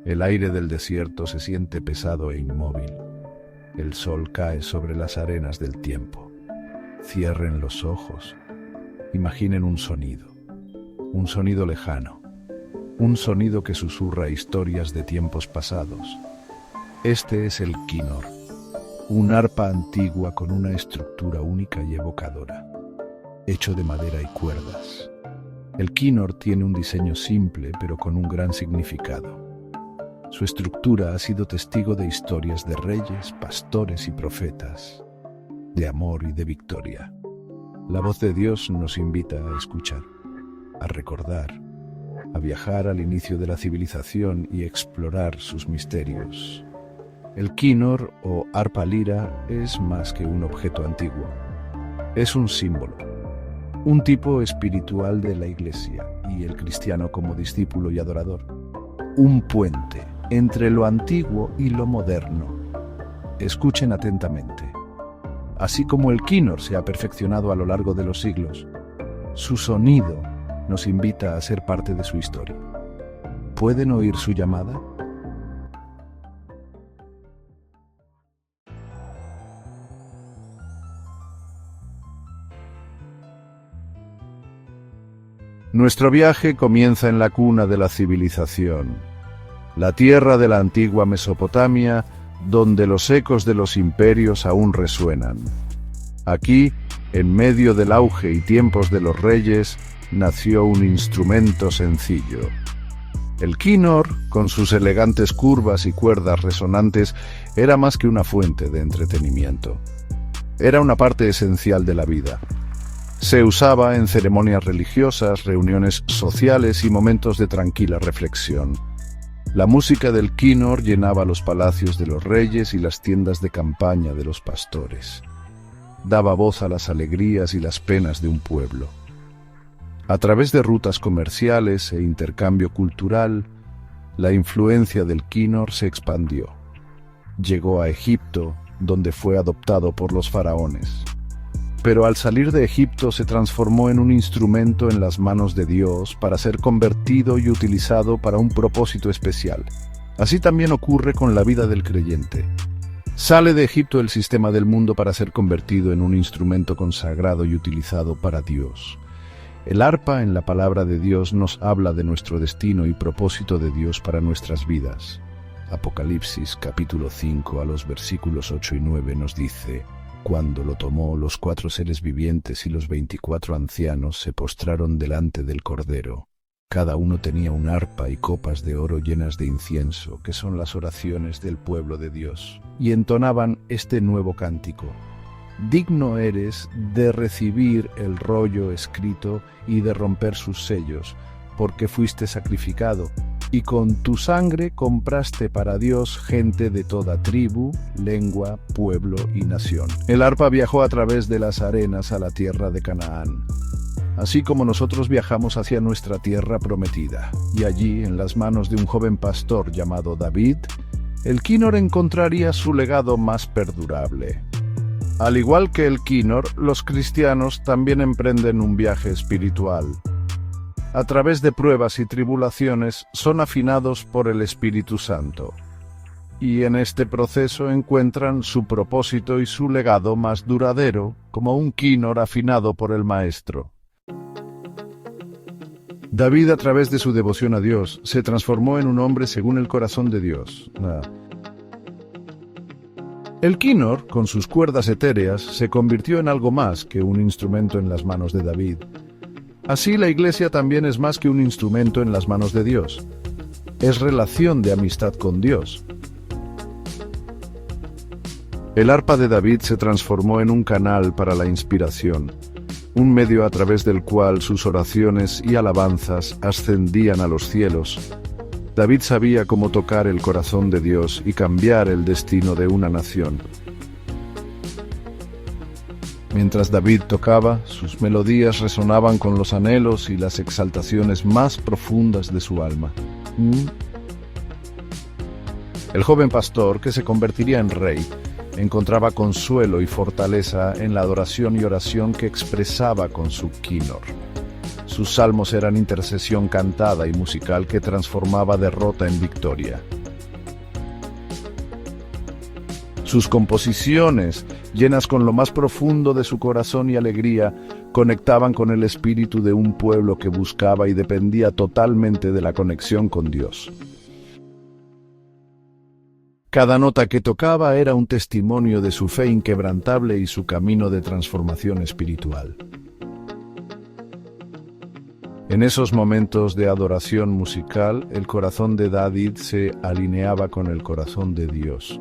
El aire del desierto se siente pesado e inmóvil. El sol cae sobre las arenas del tiempo. Cierren los ojos. Imaginen un sonido lejano, un sonido que susurra historias de tiempos pasados. Este es el quínor, un arpa antigua con una estructura única y evocadora, hecho de madera y cuerdas. El quínor tiene un diseño simple pero con un gran significado. Su estructura ha sido testigo de historias de reyes, pastores y profetas, de amor y de victoria. La voz de Dios nos invita a escuchar, a recordar, a viajar al inicio de la civilización y explorar sus misterios. El quínor o arpa lira es más que un objeto antiguo. Es un símbolo, un tipo espiritual de la Iglesia y el cristiano como discípulo y adorador. Un puente entre lo antiguo y lo moderno. Escuchen atentamente. Así como el quínor se ha perfeccionado a lo largo de los siglos, su sonido nos invita a ser parte de su historia. ¿Pueden oír su llamada? Nuestro viaje comienza en la cuna de la civilización, la tierra de la antigua Mesopotamia, donde los ecos de los imperios aún resuenan. Aquí, en medio del auge y tiempos de los reyes, nació un instrumento sencillo. El quínor, con sus elegantes curvas y cuerdas resonantes, era más que una fuente de entretenimiento. Era una parte esencial de la vida. Se usaba en ceremonias religiosas, reuniones sociales y momentos de tranquila reflexión. La música del quínor llenaba los palacios de los reyes y las tiendas de campaña de los pastores. Daba voz a las alegrías y las penas de un pueblo. A través de rutas comerciales e intercambio cultural, la influencia del quínor se expandió. Llegó a Egipto, donde fue adoptado por los faraones. Pero al salir de Egipto se transformó en un instrumento en las manos de Dios para ser convertido y utilizado para un propósito especial. Así también ocurre con la vida del creyente. Sale de Egipto el sistema del mundo para ser convertido en un instrumento consagrado y utilizado para Dios. El arpa en la palabra de Dios nos habla de nuestro destino y propósito de Dios para nuestras vidas. Apocalipsis capítulo 5 a los versículos 8 y 9 nos dice: Cuando lo tomó, los 4 seres vivientes y los 24 ancianos se postraron delante del Cordero. Cada uno tenía un arpa y copas de oro llenas de incienso, que son las oraciones del pueblo de Dios, y entonaban este nuevo cántico: Digno eres de recibir el rollo escrito y de romper sus sellos, porque fuiste sacrificado, y con tu sangre compraste para Dios gente de toda tribu, lengua, pueblo y nación. El arpa viajó a través de las arenas a la tierra de Canaán, así como nosotros viajamos hacia nuestra tierra prometida, y allí, en las manos de un joven pastor llamado David, el quínor encontraría su legado más perdurable. Al igual que el quínor, los cristianos también emprenden un viaje espiritual. A través de pruebas y tribulaciones son afinados por el Espíritu Santo, y en este proceso encuentran su propósito y su legado más duradero, como un quínor afinado por el Maestro. David, a través de su devoción a Dios, se transformó en un hombre según el corazón de Dios. El quínor, con sus cuerdas etéreas, se convirtió en algo más que un instrumento en las manos de David. Así, la Iglesia también es más que un instrumento en las manos de Dios. Es relación de amistad con Dios. El arpa de David se transformó en un canal para la inspiración, un medio a través del cual sus oraciones y alabanzas ascendían a los cielos. David sabía cómo tocar el corazón de Dios y cambiar el destino de una nación. Mientras David tocaba, sus melodías resonaban con los anhelos y las exaltaciones más profundas de su alma. El joven pastor, que se convertiría en rey, encontraba consuelo y fortaleza en la adoración y oración que expresaba con su quínor. Sus salmos eran intercesión cantada y musical que transformaba derrota en victoria. Sus composiciones, llenas con lo más profundo de su corazón y alegría, conectaban con el espíritu de un pueblo que buscaba y dependía totalmente de la conexión con Dios. Cada nota que tocaba era un testimonio de su fe inquebrantable y su camino de transformación espiritual. En esos momentos de adoración musical, el corazón de David se alineaba con el corazón de Dios,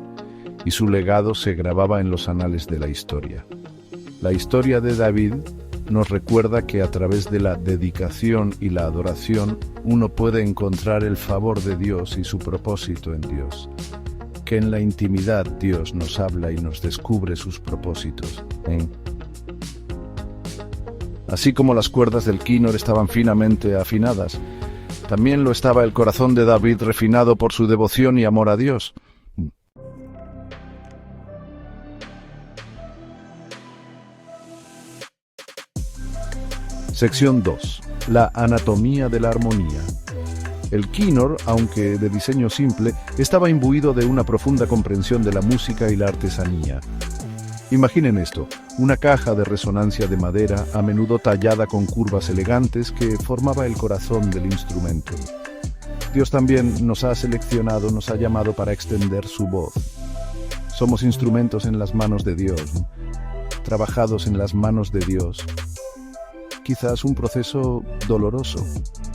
y su legado se grababa en los anales de la historia. La historia de David nos recuerda que a través de la dedicación y la adoración uno puede encontrar el favor de Dios y su propósito en Dios. Que en la intimidad Dios nos habla y nos descubre sus propósitos. Así como las cuerdas del quínor estaban finamente afinadas, también lo estaba el corazón de David refinado por su devoción y amor a Dios. Sección 2. La anatomía de la armonía. El quínor, aunque de diseño simple, estaba imbuido de una profunda comprensión de la música y la artesanía. Imaginen esto, una caja de resonancia de madera, a menudo tallada con curvas elegantes, que formaba el corazón del instrumento. Dios también nos ha seleccionado, nos ha llamado para extender su voz. Somos instrumentos en las manos de Dios, trabajados en las manos de Dios. Quizás un proceso doloroso,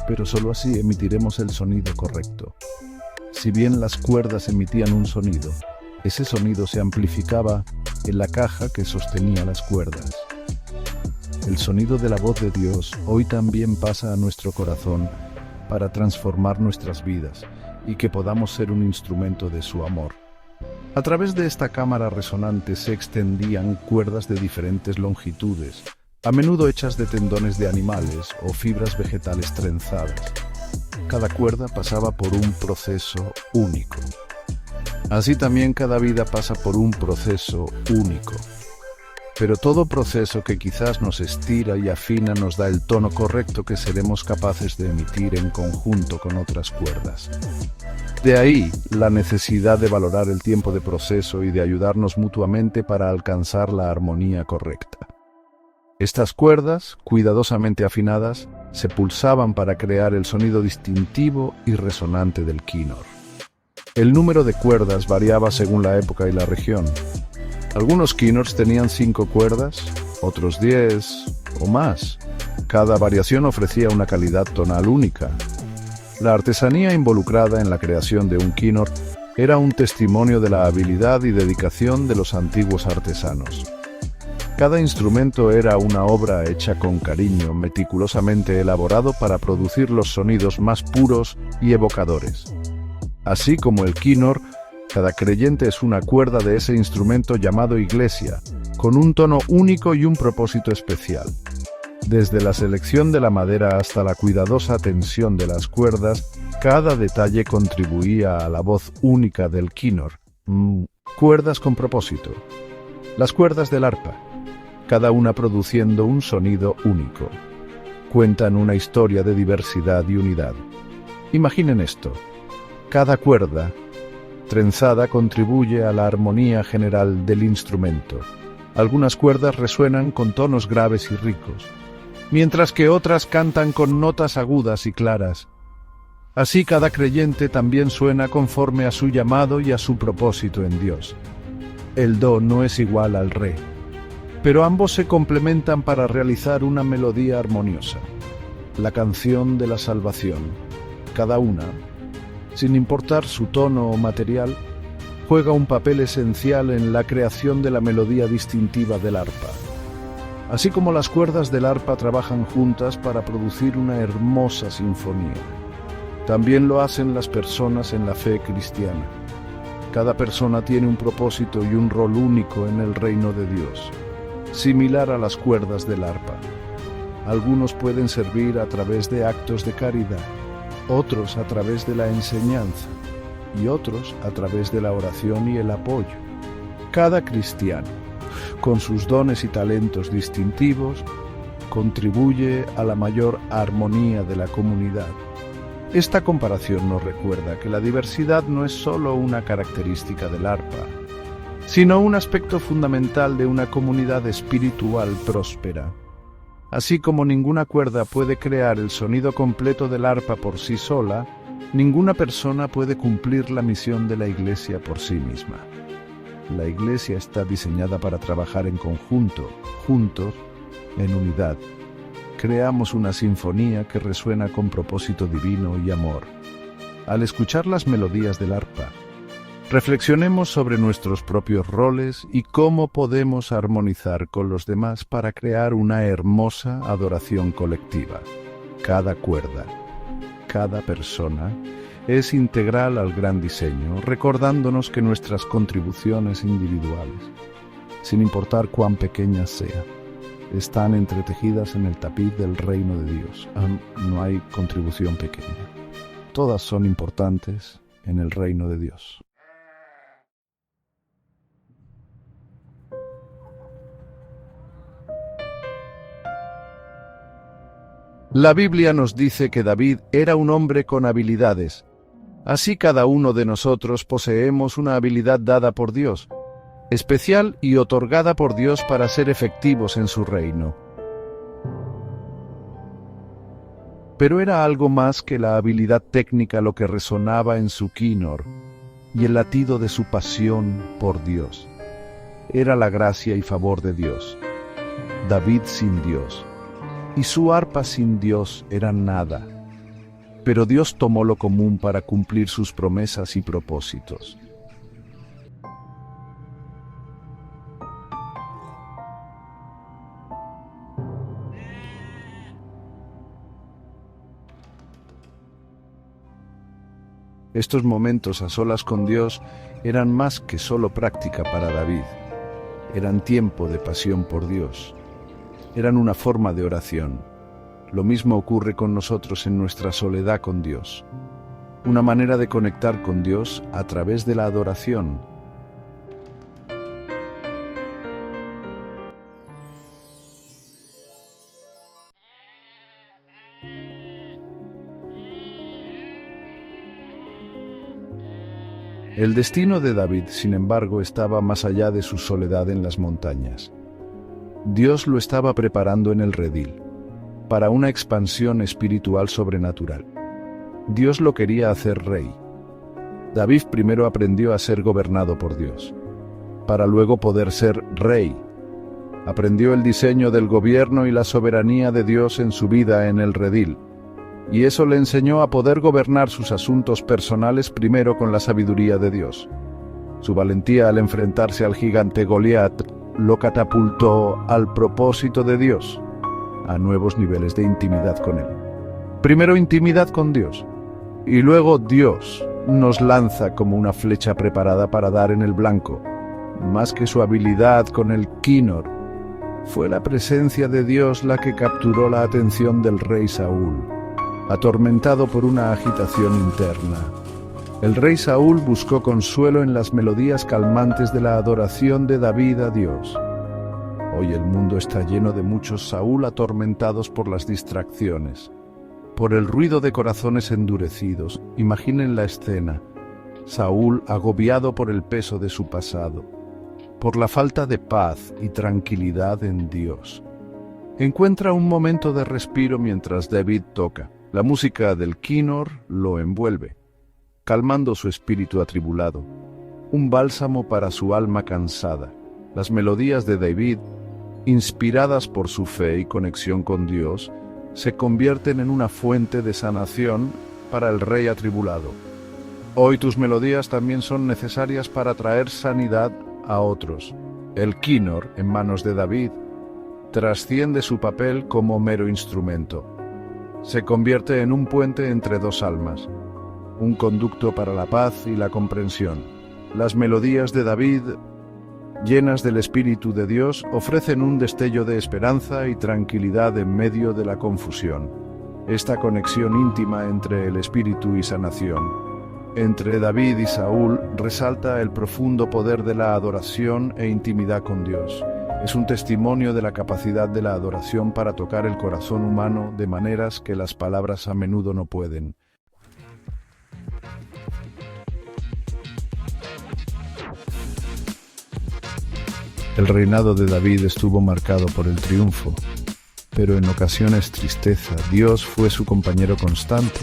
pero solo así emitiremos el sonido correcto. Si bien las cuerdas emitían un sonido, ese sonido se amplificaba en la caja que sostenía las cuerdas. El sonido de la voz de Dios hoy también pasa a nuestro corazón para transformar nuestras vidas y que podamos ser un instrumento de su amor. A través de esta cámara resonante se extendían cuerdas de diferentes longitudes, a menudo hechas de tendones de animales o fibras vegetales trenzadas. Cada cuerda pasaba por un proceso único. Así también cada vida pasa por un proceso único. Pero todo proceso que quizás nos estira y afina nos da el tono correcto que seremos capaces de emitir en conjunto con otras cuerdas. De ahí la necesidad de valorar el tiempo de proceso y de ayudarnos mutuamente para alcanzar la armonía correcta. Estas cuerdas, cuidadosamente afinadas, se pulsaban para crear el sonido distintivo y resonante del quínor. El número de cuerdas variaba según la época y la región. Algunos quínors tenían 5 cuerdas, otros 10 o más. Cada variación ofrecía una calidad tonal única. La artesanía involucrada en la creación de un quínor era un testimonio de la habilidad y dedicación de los antiguos artesanos. Cada instrumento era una obra hecha con cariño, meticulosamente elaborado para producir los sonidos más puros y evocadores. Así como el quínor, cada creyente es una cuerda de ese instrumento llamado iglesia, con un tono único y un propósito especial. Desde la selección de la madera hasta la cuidadosa tensión de las cuerdas, cada detalle contribuía a la voz única del quínor. Cuerdas con propósito. Las cuerdas del arpa, cada una produciendo un sonido único. Cuentan una historia de diversidad y unidad. Imaginen esto. Cada cuerda trenzada contribuye a la armonía general del instrumento. Algunas cuerdas resuenan con tonos graves y ricos, mientras que otras cantan con notas agudas y claras. Así cada creyente también suena conforme a su llamado y a su propósito en Dios. El do no es igual al re, pero ambos se complementan para realizar una melodía armoniosa, la canción de la salvación. Cada una, sin importar su tono o material, juega un papel esencial en la creación de la melodía distintiva del arpa. Así como las cuerdas del arpa trabajan juntas para producir una hermosa sinfonía, también lo hacen las personas en la fe cristiana. Cada persona tiene un propósito y un rol único en el reino de Dios, similar a las cuerdas del arpa. Algunos pueden servir a través de actos de caridad, otros a través de la enseñanza y otros a través de la oración y el apoyo. Cada cristiano, con sus dones y talentos distintivos, contribuye a la mayor armonía de la comunidad. Esta comparación nos recuerda que la diversidad no es solo una característica del arpa, sino un aspecto fundamental de una comunidad espiritual próspera. Así como ninguna cuerda puede crear el sonido completo del arpa por sí sola, ninguna persona puede cumplir la misión de la Iglesia por sí misma. La Iglesia está diseñada para trabajar en conjunto, juntos, en unidad. Creamos una sinfonía que resuena con propósito divino y amor. Al escuchar las melodías del arpa, reflexionemos sobre nuestros propios roles y cómo podemos armonizar con los demás para crear una hermosa adoración colectiva. Cada cuerda, cada persona, es integral al gran diseño, recordándonos que nuestras contribuciones individuales, sin importar cuán pequeñas sean, están entretejidas en el tapiz del reino de Dios. No hay contribución pequeña. Todas son importantes en el reino de Dios. La Biblia nos dice que David era un hombre con habilidades. Así cada uno de nosotros poseemos una habilidad dada por Dios, especial y otorgada por Dios para ser efectivos en su reino. Pero era algo más que la habilidad técnica lo que resonaba en su quínor y el latido de su pasión por Dios. Era la gracia y favor de Dios. David sin Dios y su arpa sin Dios eran nada. Pero Dios tomó lo común para cumplir sus promesas y propósitos. Estos momentos a solas con Dios eran más que solo práctica para David. Eran tiempo de pasión por Dios. Eran una forma de oración. Lo mismo ocurre con nosotros en nuestra soledad con Dios. Una manera de conectar con Dios a través de la adoración. El destino de David, sin embargo, estaba más allá de su soledad en las montañas. Dios lo estaba preparando en el redil, para una expansión espiritual sobrenatural. Dios lo quería hacer rey. David primero aprendió a ser gobernado por Dios, para luego poder ser rey. Aprendió el diseño del gobierno y la soberanía de Dios en su vida en el redil, y eso le enseñó a poder gobernar sus asuntos personales primero con la sabiduría de Dios. Su valentía al enfrentarse al gigante Goliat lo catapultó al propósito de Dios, a nuevos niveles de intimidad con Él. Primero intimidad con Dios, y luego Dios nos lanza como una flecha preparada para dar en el blanco. Más que su habilidad con el quínor, fue la presencia de Dios la que capturó la atención del rey Saúl, atormentado por una agitación interna. El rey Saúl buscó consuelo en las melodías calmantes de la adoración de David a Dios. Hoy el mundo está lleno de muchos Saúl atormentados por las distracciones, por el ruido de corazones endurecidos. Imaginen la escena. Saúl agobiado por el peso de su pasado, por la falta de paz y tranquilidad en Dios. Encuentra un momento de respiro mientras David toca. La música del quínor lo envuelve, calmando su espíritu atribulado, un bálsamo para su alma cansada. Las melodías de David, inspiradas por su fe y conexión con Dios, se convierten en una fuente de sanación para el rey atribulado. Hoy tus melodías también son necesarias para traer sanidad a otros. El quínor, en manos de David, trasciende su papel como mero instrumento. Se convierte en un puente entre dos almas, un conducto para la paz y la comprensión. Las melodías de David, llenas del Espíritu de Dios, ofrecen un destello de esperanza y tranquilidad en medio de la confusión. Esta conexión íntima entre el Espíritu y sanación, entre David y Saúl, resalta el profundo poder de la adoración e intimidad con Dios. Es un testimonio de la capacidad de la adoración para tocar el corazón humano de maneras que las palabras a menudo no pueden. El reinado de David estuvo marcado por el triunfo, pero en ocasiones tristeza. Dios fue su compañero constante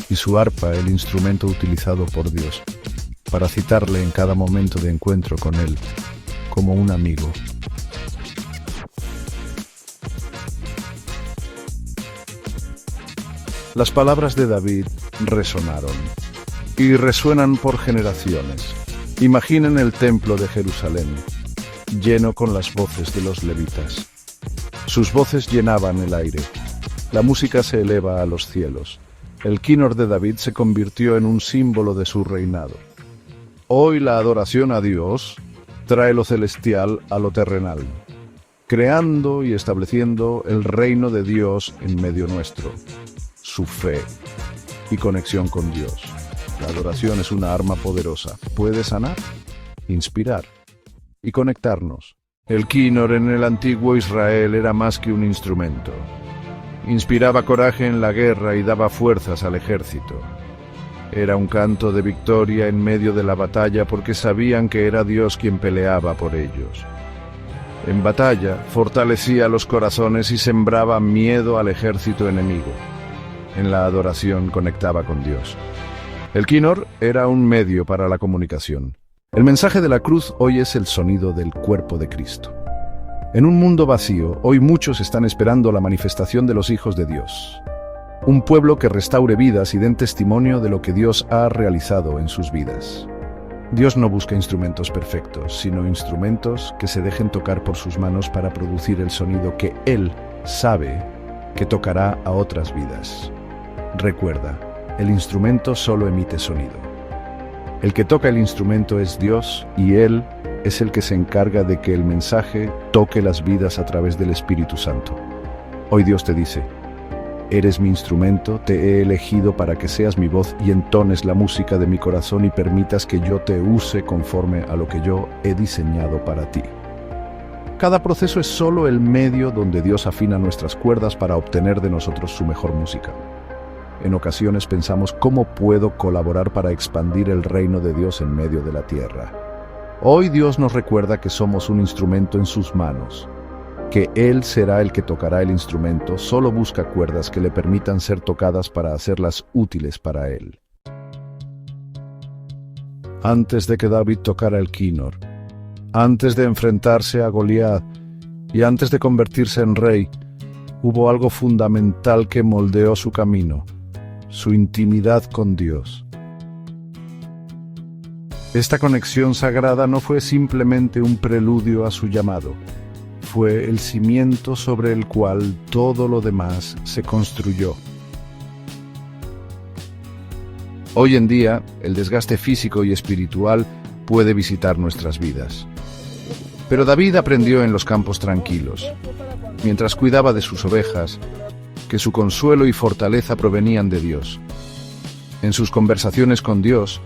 y su arpa el instrumento utilizado por Dios para citarle en cada momento de encuentro con él como un amigo. Las palabras de David resonaron y resuenan por generaciones. Imaginen el templo de Jerusalén, lleno con las voces de los levitas. Sus voces llenaban el aire. La música se eleva a los cielos. El quínor de David se convirtió en un símbolo de su reinado. Hoy la adoración a Dios trae lo celestial a lo terrenal, creando y estableciendo el reino de Dios en medio nuestro. Su fe y conexión con Dios. La adoración es una arma poderosa. Puede sanar, inspirar y conectarnos. El quínor en el antiguo Israel era más que un instrumento. Inspiraba coraje en la guerra y daba fuerzas al ejército. Era un canto de victoria en medio de la batalla porque sabían que era Dios quien peleaba por ellos. En batalla, fortalecía los corazones y sembraba miedo al ejército enemigo. En la adoración conectaba con Dios. El quínor era un medio para la comunicación. El mensaje de la cruz hoy es el sonido del cuerpo de Cristo. En un mundo vacío, hoy muchos están esperando la manifestación de los hijos de Dios. Un pueblo que restaure vidas y den testimonio de lo que Dios ha realizado en sus vidas. Dios no busca instrumentos perfectos, sino instrumentos que se dejen tocar por sus manos para producir el sonido que Él sabe que tocará a otras vidas. Recuerda, el instrumento solo emite sonido. El que toca el instrumento es Dios y Él es el que se encarga de que el mensaje toque las vidas a través del Espíritu Santo. Hoy Dios te dice: eres mi instrumento, te he elegido para que seas mi voz y entones la música de mi corazón y permitas que yo te use conforme a lo que yo he diseñado para ti. Cada proceso es solo el medio donde Dios afina nuestras cuerdas para obtener de nosotros su mejor música. En ocasiones pensamos: ¿cómo puedo colaborar para expandir el reino de Dios en medio de la tierra? Hoy Dios nos recuerda que somos un instrumento en sus manos, que Él será el que tocará el instrumento. Solo busca cuerdas que le permitan ser tocadas para hacerlas útiles para Él. Antes de que David tocara el quínor, antes de enfrentarse a Goliat y antes de convertirse en rey, hubo algo fundamental que moldeó su camino: su intimidad con Dios. Esta conexión sagrada no fue simplemente un preludio a su llamado, fue el cimiento sobre el cual todo lo demás se construyó. Hoy en día, el desgaste físico y espiritual puede visitar nuestras vidas. Pero David aprendió en los campos tranquilos, mientras cuidaba de sus ovejas, que su consuelo y fortaleza provenían de Dios. En sus conversaciones con Dios,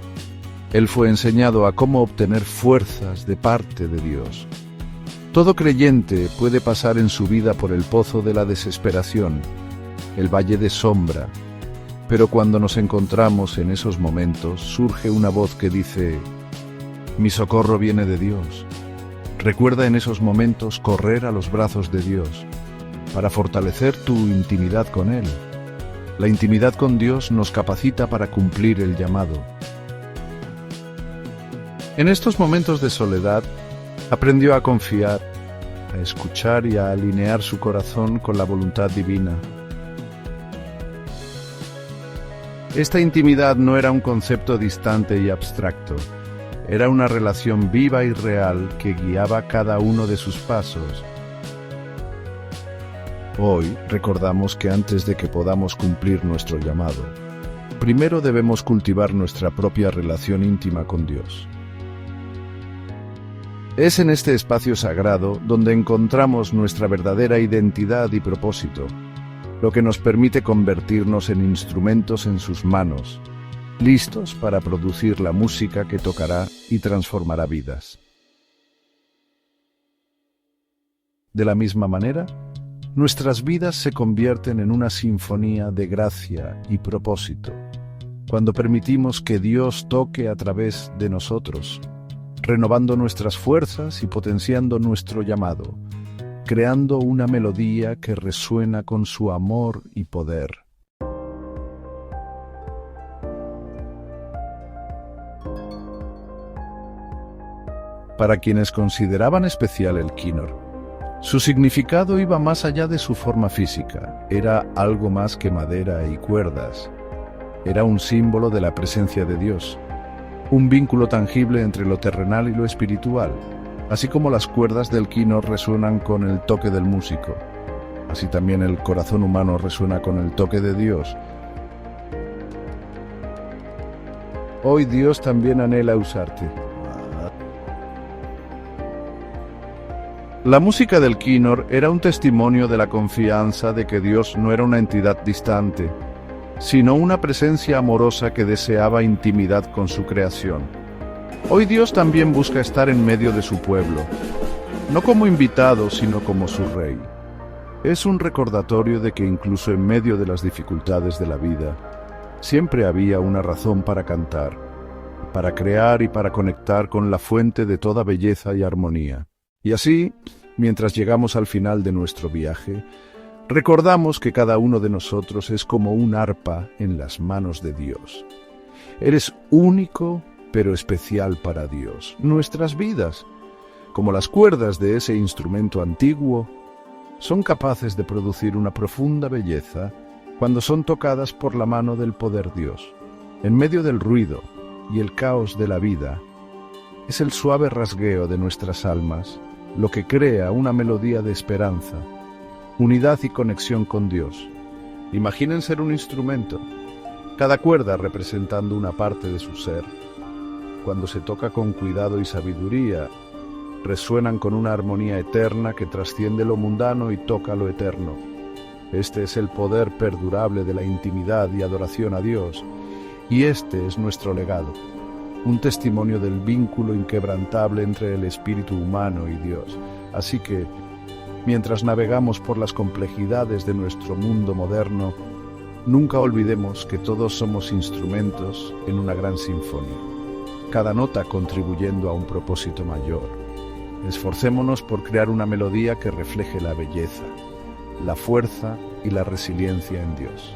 él fue enseñado a cómo obtener fuerzas de parte de Dios. Todo creyente puede pasar en su vida por el pozo de la desesperación, el valle de sombra, pero cuando nos encontramos en esos momentos, surge una voz que dice: mi socorro viene de Dios. Recuerda en esos momentos correr a los brazos de Dios, para fortalecer tu intimidad con Él. La intimidad con Dios nos capacita para cumplir el llamado. En estos momentos de soledad, aprendió a confiar, a escuchar y a alinear su corazón con la voluntad divina. Esta intimidad no era un concepto distante y abstracto, era una relación viva y real que guiaba cada uno de sus pasos. Hoy recordamos que antes de que podamos cumplir nuestro llamado, primero debemos cultivar nuestra propia relación íntima con Dios. Es en este espacio sagrado donde encontramos nuestra verdadera identidad y propósito, lo que nos permite convertirnos en instrumentos en sus manos, listos para producir la música que tocará y transformará vidas. De la misma manera, nuestras vidas se convierten en una sinfonía de gracia y propósito, cuando permitimos que Dios toque a través de nosotros, renovando nuestras fuerzas y potenciando nuestro llamado, creando una melodía que resuena con su amor y poder. Para quienes consideraban especial el quínor, su significado iba más allá de su forma física, era algo más que madera y cuerdas. Era un símbolo de la presencia de Dios, un vínculo tangible entre lo terrenal y lo espiritual, así como las cuerdas del quínor resuenan con el toque del músico, así también el corazón humano resuena con el toque de Dios. Hoy Dios también anhela usarte. La música del quínor era un testimonio de la confianza de que Dios no era una entidad distante, sino una presencia amorosa que deseaba intimidad con su creación. Hoy Dios también busca estar en medio de su pueblo, no como invitado, sino como su rey. Es un recordatorio de que incluso en medio de las dificultades de la vida, siempre había una razón para cantar, para crear y para conectar con la fuente de toda belleza y armonía. Y así, mientras llegamos al final de nuestro viaje, recordamos que cada uno de nosotros es como un arpa en las manos de Dios. Eres único, pero especial para Dios. Nuestras vidas, como las cuerdas de ese instrumento antiguo, son capaces de producir una profunda belleza cuando son tocadas por la mano del poder Dios. En medio del ruido y el caos de la vida, es el suave rasgueo de nuestras almas lo que crea una melodía de esperanza, unidad y conexión con Dios. Imaginen ser un instrumento, cada cuerda representando una parte de su ser. Cuando se toca con cuidado y sabiduría, resuenan con una armonía eterna que trasciende lo mundano y toca lo eterno. Este es el poder perdurable de la intimidad y adoración a Dios, y este es nuestro legado, un testimonio del vínculo inquebrantable entre el espíritu humano y Dios. Así que, mientras navegamos por las complejidades de nuestro mundo moderno, nunca olvidemos que todos somos instrumentos en una gran sinfonía, cada nota contribuyendo a un propósito mayor. Esforcémonos por crear una melodía que refleje la belleza, la fuerza y la resiliencia en Dios,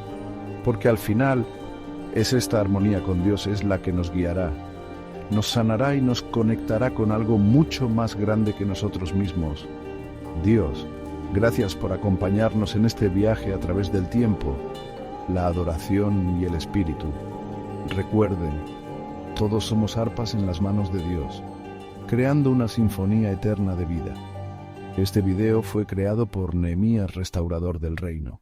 porque al final es esta armonía con Dios es la que nos guiará, nos sanará y nos conectará con algo mucho más grande que nosotros mismos. Dios, gracias por acompañarnos en este viaje a través del tiempo, la adoración y el espíritu. Recuerden, todos somos arpas en las manos de Dios, creando una sinfonía eterna de vida. Este video fue creado por Nehemías, restaurador del reino.